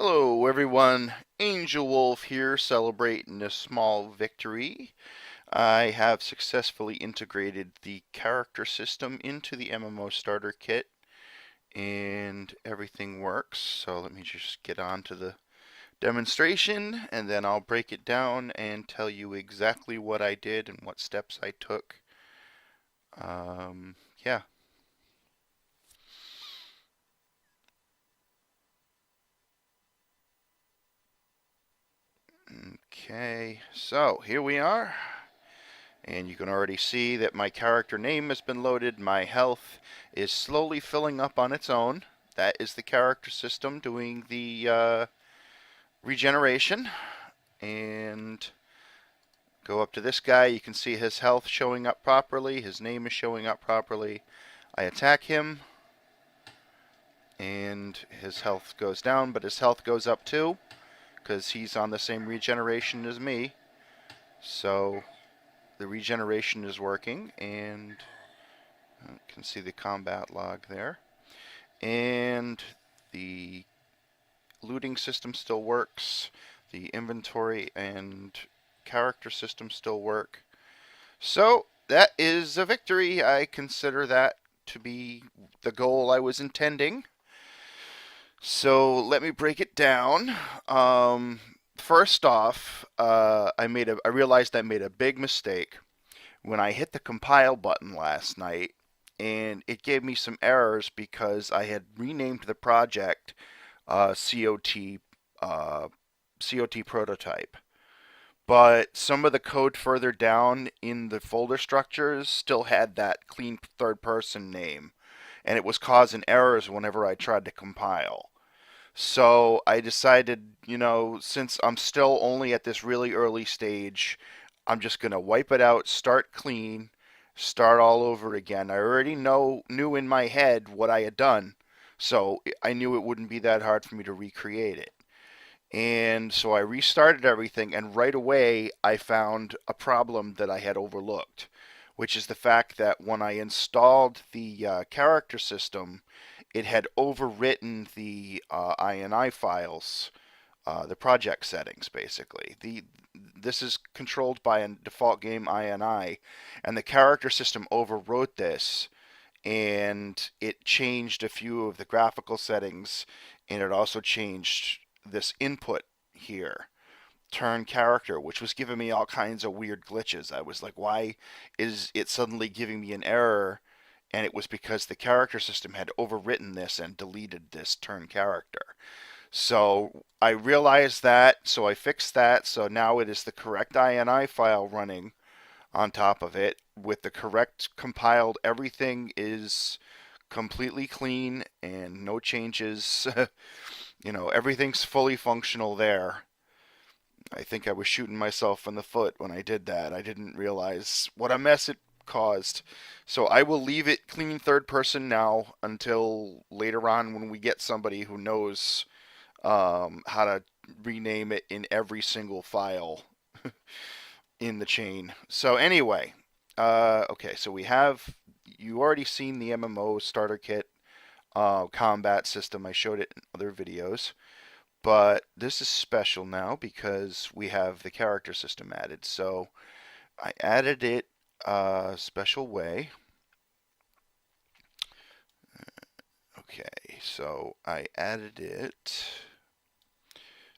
Hello everyone, AngelWolf here celebrating a small victory. I have successfully integrated the character system into the MMO starter kit and everything works. So let me just get on to the demonstration and then I'll break it down and tell you exactly what I did and what steps I took. Yeah. Okay, so here we are. And you can already see that my character name has been loaded. My health is slowly filling up on its own. That is the character system doing the regeneration. And go up to this guy. You can see his health showing up properly. His name is showing up properly. I attack him, and his health goes down, but his health goes up too, because he's on the same regeneration as me. So the regeneration is working, and you can see the combat log there. And the looting system still works. The inventory and character system still work. So that is a victory. I consider that to be the goal I was intending. So let me break it down. First off, I realized I made a big mistake when I hit the compile button last night, and it gave me some errors because I had renamed the project COT COT prototype. But some of the code further down in the folder structures still had that clean third person name, and it was causing errors whenever I tried to compile. So I decided, since I'm still only at this really early stage, I'm just going to wipe it out, start clean, start all over again. I already knew in my head what I had done, so I knew it wouldn't be that hard for me to recreate it. And so I restarted everything, and right away I found a problem that I had overlooked, which is the fact that when I installed the character system, it had overwritten the INI files, the project settings, basically. This is controlled by a default game INI, and the character system overwrote this, and it changed a few of the graphical settings, and it also changed this input here, turn character, which was giving me all kinds of weird glitches. I was like, why is it suddenly giving me an error? And it was because the character system had overwritten this and deleted this turn character. So I realized that, so I fixed that, so now it is the correct INI file running on top of it with the correct compiled. Everything is completely clean and no changes. Everything's fully functional there. I think I was shooting myself in the foot when I did that. I didn't realize what a mess it caused. So I will leave it clean third person now until later on when we get somebody who knows how to rename it in every single file in the chain. So anyway, okay, so you already seen the MMO starter kit combat system. I showed it in other videos. But this is special now because we have the character system added. So I added it a special way. Okay, so I added it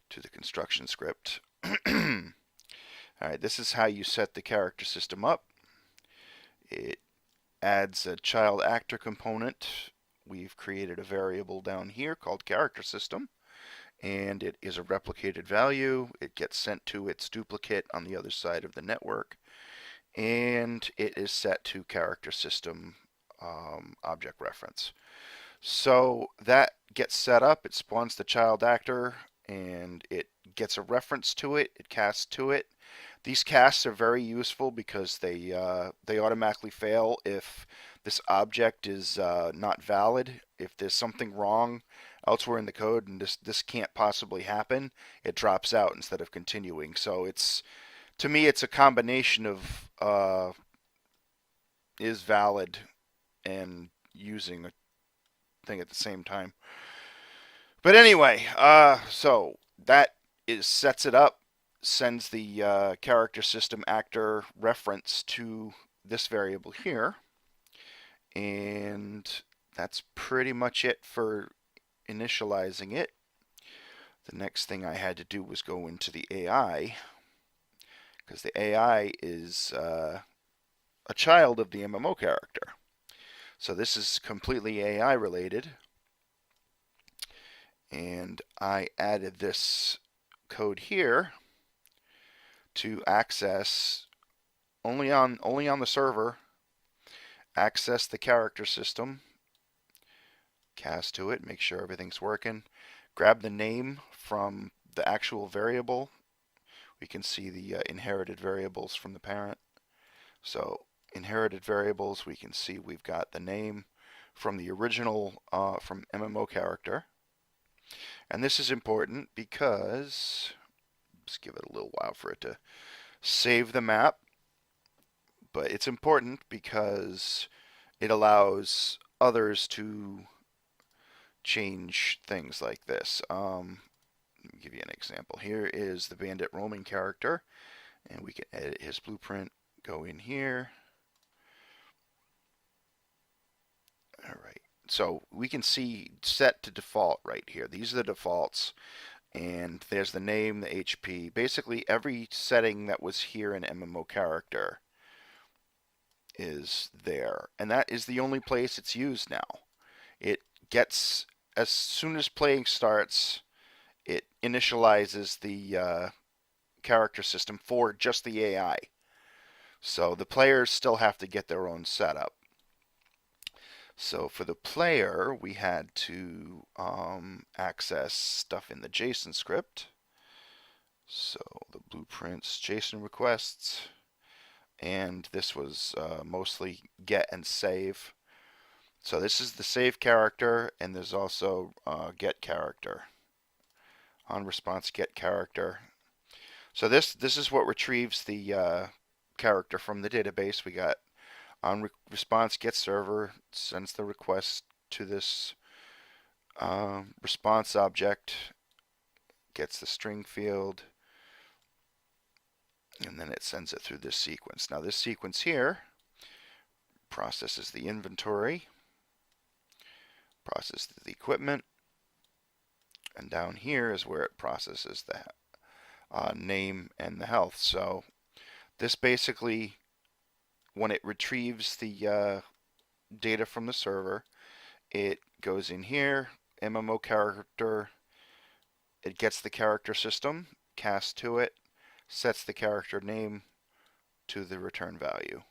to the construction script. Alright, this is how you set the character system up. It adds a child actor component. We've created a variable down here called character system, and it is a replicated value. It gets sent to its duplicate on the other side of the network, and it is set to character system object reference. So that gets set up, it spawns the child actor, and it gets a reference to it, it casts to it. These casts are very useful because they automatically fail if this object is not valid. If there's something wrong elsewhere in the code and this can't possibly happen, it drops out instead of continuing. So to me it's a combination of is valid and using a thing at the same time. But anyway, so that sets it up, sends the character system actor reference to this variable here, and that's pretty much it for initializing it. The next thing I had to do was go into the AI, because the AI is a child of the MMO character. So this is completely AI related, and I added this code here to access only on the server, access the character system, cast to it, make sure everything's working, grab the name from the actual variable. We can see the inherited variables from the parent. So inherited variables, we can see we've got the name from the original from MMO character. And this is important because, just give it a little while for it to save the map, but it's important because it allows others to change things like this. Let me give you an example. Here is the bandit roaming character, and we can edit his blueprint, go in here. All right. So we can see set to default right here. These are the defaults, and there's the name, the HP. Basically, every setting that was here in MMO character is there, and that is the only place it's used now. It gets, as soon as playing starts, it initializes the character system for just the AI. So the players still have to get their own setup. So for the player, we had to access stuff in the JSON script. So the blueprints, JSON requests, and this was mostly get and save. So this is the save character, and there's also get character. On response get character. So this is what retrieves the character from the database. We got on response get server, sends the request to this response object, gets the string field, and then it sends it through this sequence. Now this sequence here processes the inventory, processes the equipment, and down here is where it processes the name and the health. So this basically, when it retrieves the data from the server, it goes in here, MMO character, it gets the character system, casts to it, sets the character name to the return value,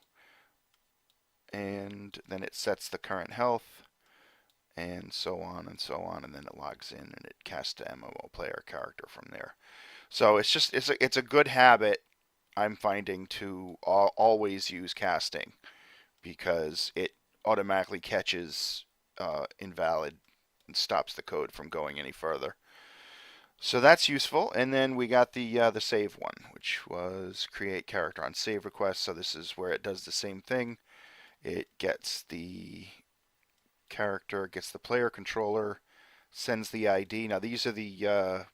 and then it sets the current health, and so on and so on, and then it logs in and it casts to MMO player character from there. So it's a good habit, I'm finding, to always use casting, because it automatically catches invalid and stops the code from going any further. So that's useful. And then we got the save one, which was create character on save request. So this is where it does the same thing. It gets the character, gets the player controller, sends the ID. Now these are the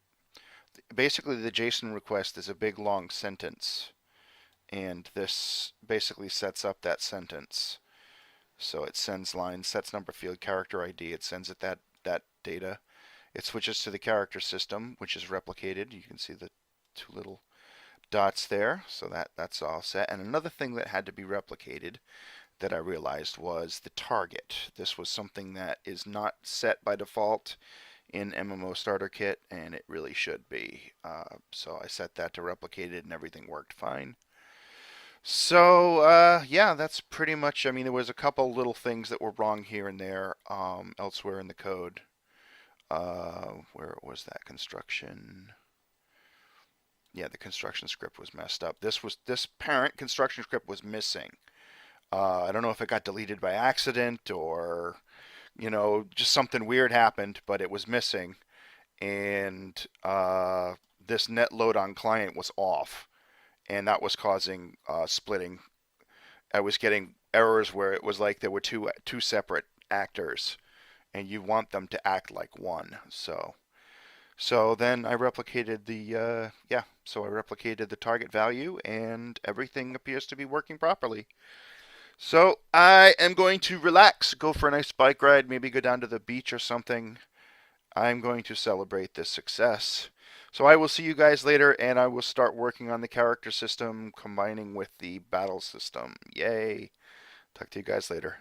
basically the JSON request is a big long sentence, and this basically sets up that sentence. So it sends line, sets number field, character ID. It sends it that data. It switches to the character system, which is replicated. You can see the two little dots there. So that's all set. And another thing that had to be replicated that I realized was the target. This was something that is not set by default in MMO Starter Kit, and it really should be. So I set that to replicate it, and everything worked fine. So yeah, that's pretty much. I mean, there was a couple little things that were wrong here and there elsewhere in the code. Where was that construction? Yeah, the construction script was messed up. This parent construction script was missing. I don't know if it got deleted by accident or just something weird happened, but it was missing, and this net load on client was off, and that was causing splitting. I was getting errors where it was like there were two separate actors, and you want them to act like one. So So then I replicated the target value, and everything appears to be working properly. So I am going to relax, go for a nice bike ride, maybe go down to the beach or something. I'm going to celebrate this success. So I will see you guys later, and I will start working on the character system, combining with the battle system. Yay. Talk to you guys later.